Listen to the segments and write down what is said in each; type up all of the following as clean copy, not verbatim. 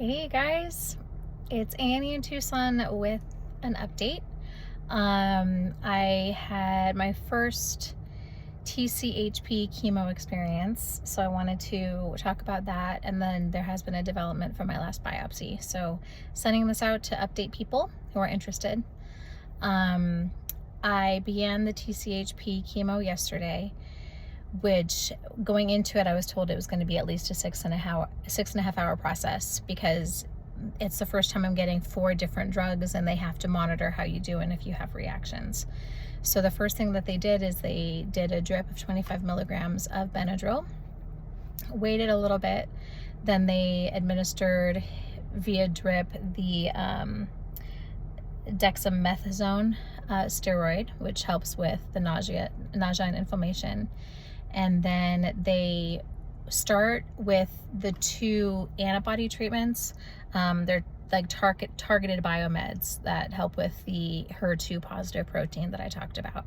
Hey guys, it's Annie in Tucson with an update. I had my first Tchp chemo experience, so I wanted to talk about that, and then there has been a development from my last biopsy. So sending this out to update people who are interested. I began the Tchp chemo yesterday, which going into it, I was told it was going to be at least a 6.5 hour process because it's the first time I'm getting 4 different drugs and they have to monitor how you do and if you have reactions. So the first thing that they did is they did a drip of 25 milligrams of Benadryl, waited a little bit, then they administered via drip the dexamethasone steroid, which helps with the nausea and inflammation. And then they start with the 2 antibody treatments. They're like targeted biomeds that help with the HER2 positive protein that I talked about.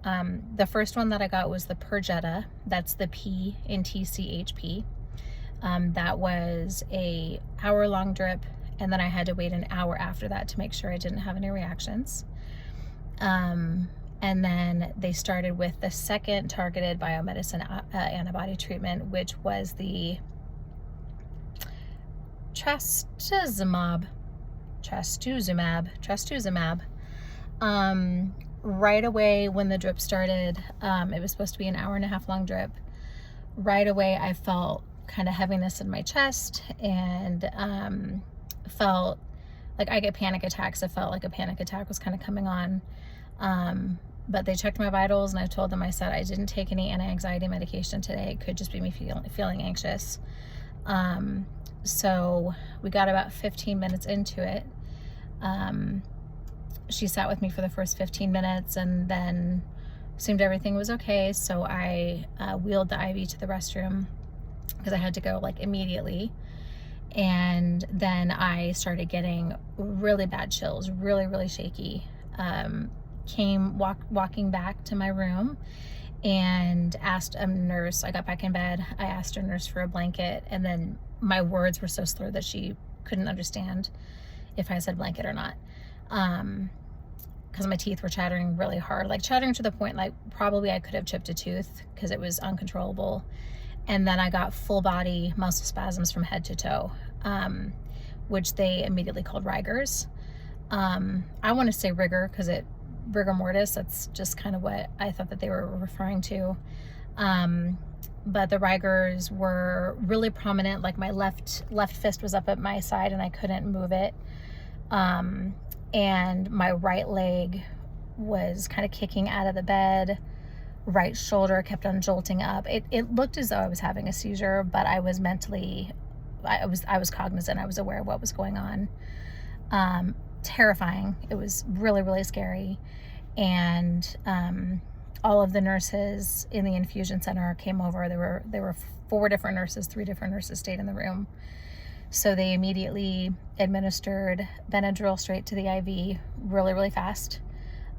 The first one that I got was the Perjeta. That's the P in Tchp. That was a hour-long drip, and then I had to wait an hour after that to make sure I didn't have any reactions. And then they started with the second targeted biomedicine antibody treatment, which was the trastuzumab. Right away when the drip started, it was supposed to be an hour-and-a-half long drip. Right away I felt kind of heaviness in my chest and felt like I get panic attacks. I felt like a panic attack was kind of coming on. But they checked my vitals, and I told them, I said I didn't take any anti-anxiety medication today. It could just be me feeling anxious. So we got about 15 minutes into it. She sat with me for the first 15 minutes and then assumed everything was okay. So I wheeled the IV to the restroom because I had to go like immediately. And then I started getting really bad chills, really shaky. Walking back to my room and asked a nurse. I got back in bed. I asked a nurse for a blanket, and then my words were so slurred that she couldn't understand if I said blanket or not. Because my teeth were chattering really hard, like chattering to the point like probably I could have chipped a tooth because it was uncontrollable. And then I got full body muscle spasms from head to toe, which they immediately called rigors. I want to say rigor because rigor mortis, that's just kind of what I thought that they were referring to. But the rigors were really prominent. Like my left fist was up at my side and I couldn't move it. And my right leg was kind of kicking out of the bed. Right shoulder kept on jolting up. It looked as though I was having a seizure, but I was mentally, I was cognizant. I was aware of what was going on. Terrifying. It was really scary. And all of the nurses in the infusion center came over. There were 4 different nurses, 3 different nurses stayed in the room. So they immediately administered Benadryl straight to the IV really fast.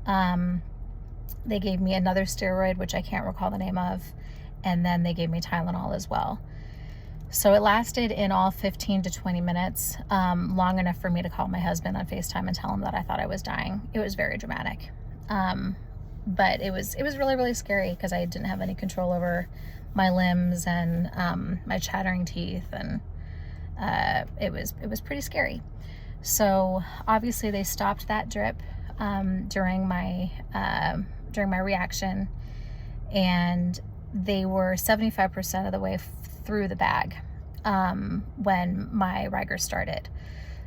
They gave me another steroid, which I can't recall the name of, and then they gave me Tylenol as well. So it lasted in all 15 to 20 minutes, long enough for me to call my husband on FaceTime and tell him that I thought I was dying. It was very dramatic. But it was really scary because I didn't have any control over my limbs and my chattering teeth, and it was pretty scary. So obviously they stopped that drip during my reaction, and they were 75% of the way through the bag when my rigor started.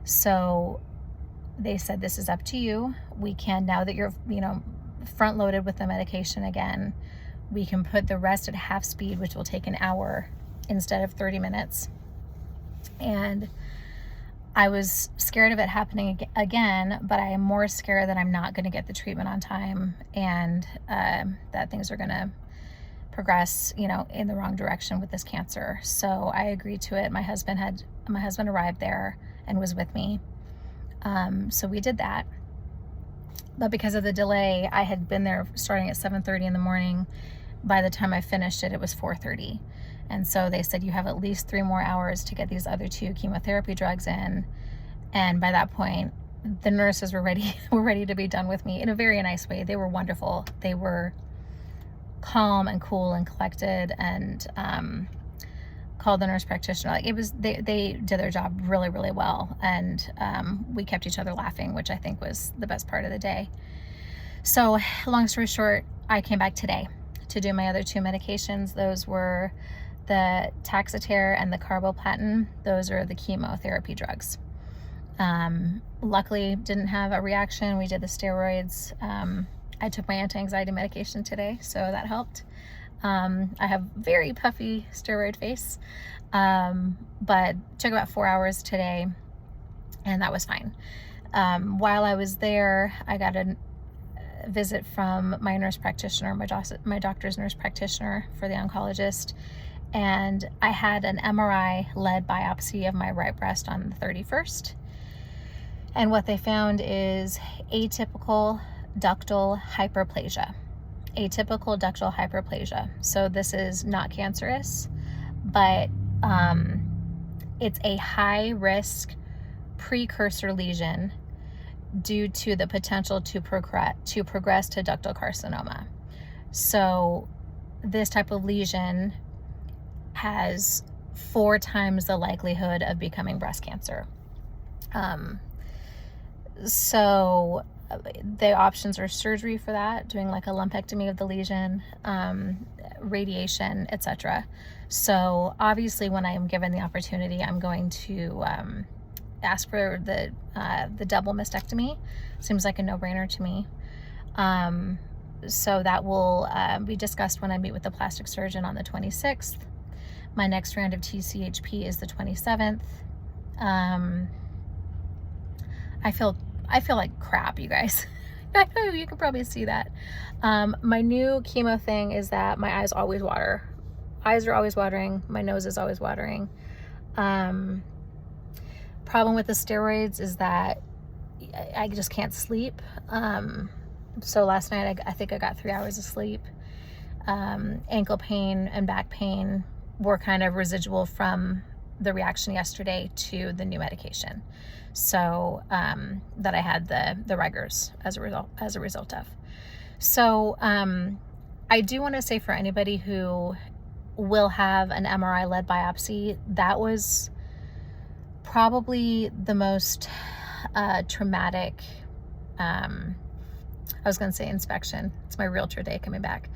So they said, this is up to you. We can, now that you're front loaded with the medication again, we can put the rest at half speed, which will take an hour instead of 30 minutes. And I was scared of it happening again, but I am more scared that I'm not going to get the treatment on time, and that things are going to progress, in the wrong direction with this cancer. So I agreed to it. My husband arrived there and was with me. So we did that. But because of the delay, I had been there starting at 7:30 in the morning. By the time I finished it, it was 4:30. And so they said, you have at least 3 more hours to get these other 2 chemotherapy drugs in. And by that point, the nurses were ready to be done with me in a very nice way. They were wonderful. They were calm and cool and collected, and called the nurse practitioner. Like, it was, they did their job really, really well. And we kept each other laughing, which I think was the best part of the day. So long story short, I came back today to do my other 2 medications. Those were the Taxotere and the carboplatin. Those are the chemotherapy drugs. Luckily didn't have a reaction. We did the steroids. I took my anti-anxiety medication today, so that helped. I have very puffy steroid face, but took about 4 hours today, and that was fine. While I was there, I got a visit from my nurse practitioner, my doctor's nurse practitioner for the oncologist, and I had an MRI-led biopsy of my right breast on the 31st. And what they found is atypical ductal hyperplasia. Atypical ductal hyperplasia. So this is not cancerous, but it's a high-risk precursor lesion due to the potential to progress to ductal carcinoma. So this type of lesion has 4 times the likelihood of becoming breast cancer. So the options are surgery for that, doing like a lumpectomy of the lesion, radiation, etc. So obviously, when I am given the opportunity, I'm going to ask for the double mastectomy. Seems like a no-brainer to me. So that will be discussed when I meet with the plastic surgeon on the 26th. My next round of TCHP is the 27th. I feel like crap, you guys. I know you can probably see that. My new chemo thing is that my eyes always water. Eyes are always watering. My nose is always watering. Problem with the steroids is that I just can't sleep. So last night I think I got 3 hours of sleep. Ankle pain and back pain were kind of residual from the reaction yesterday to the new medication. So that I had the rigors as a result of. So I do want to say, for anybody who will have an MRI-led biopsy, that was probably the most traumatic, I was going to say inspection. It's my realtor day coming back.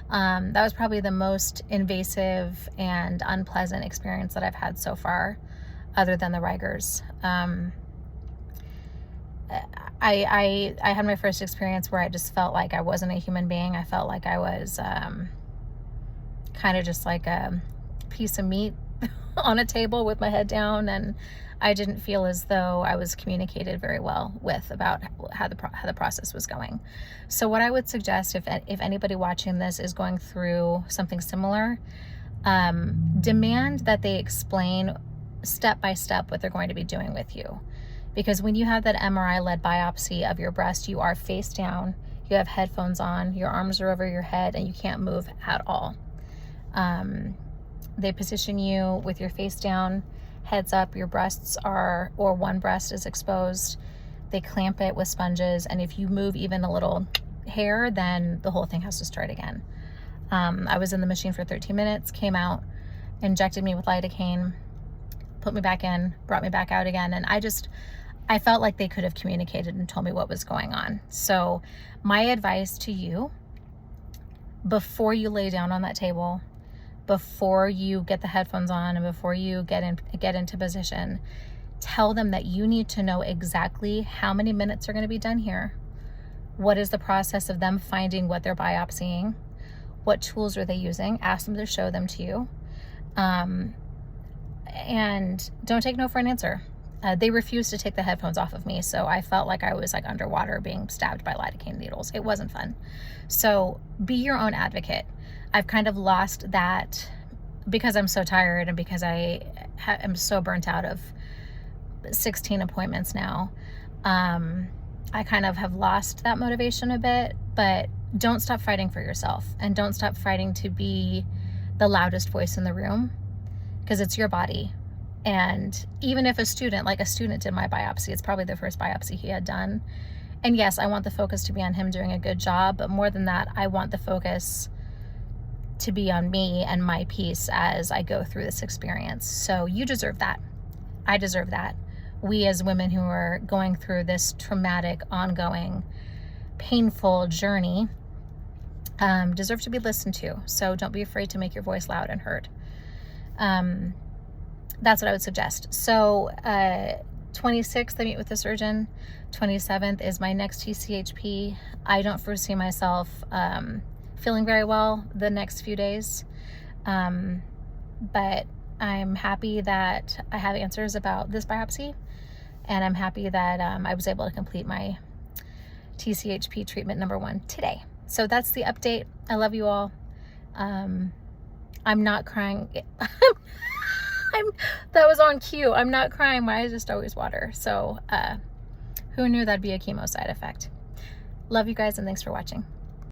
That was probably the most invasive and unpleasant experience that I've had so far, other than the rigors. I had my first experience where I just felt like I wasn't a human being. I felt like I was kind of just like a piece of meat on a table with my head down, and I didn't feel as though I was communicated very well with about how the process was going. So what I would suggest, if anybody watching this is going through something similar, demand that they explain step by step what they're going to be doing with you. Because when you have that MRI-led biopsy of your breast, you are face down, you have headphones on, your arms are over your head, and you can't move at all. They position you with your face down, heads up, your breasts are, or one breast is exposed. They clamp it with sponges, and if you move even a little hair, then the whole thing has to start again. I was in the machine for 13 minutes, came out, injected me with lidocaine, put me back in, brought me back out again, and I felt like they could have communicated and told me what was going on. So my advice to you, before you lay down on that table, before you get the headphones on, and before you get into position, tell them that you need to know exactly how many minutes are going to be done here. What is the process of them finding what they're biopsying? What tools are they using? Ask them to show them to you. And don't take no for an answer. They refused to take the headphones off of me, so I felt like I was like underwater being stabbed by lidocaine needles. It wasn't fun. So be your own advocate. I've kind of lost that because I'm so tired and because I am so burnt out of 16 appointments now. I kind of have lost that motivation a bit, but don't stop fighting for yourself, and don't stop fighting to be the loudest voice in the room, because it's your body. And even if a student did my biopsy, it's probably the first biopsy he had done. And yes, I want the focus to be on him doing a good job, but more than that, I want the focus to be on me and my peace as I go through this experience. So you deserve that. I deserve that. We as women who are going through this traumatic, ongoing, painful journey deserve to be listened to. So don't be afraid to make your voice loud and heard. That's what I would suggest. So 26th, I meet with the surgeon. 27th is my next TCHP. I don't foresee myself feeling very well the next few days. But I'm happy that I have answers about this biopsy. And I'm happy that I was able to complete my TCHP treatment number 1 today. So that's the update. I love you all. I'm not crying. That was on cue. I'm not crying. My eyes just always water. So who knew that'd be a chemo side effect? Love you guys, and thanks for watching.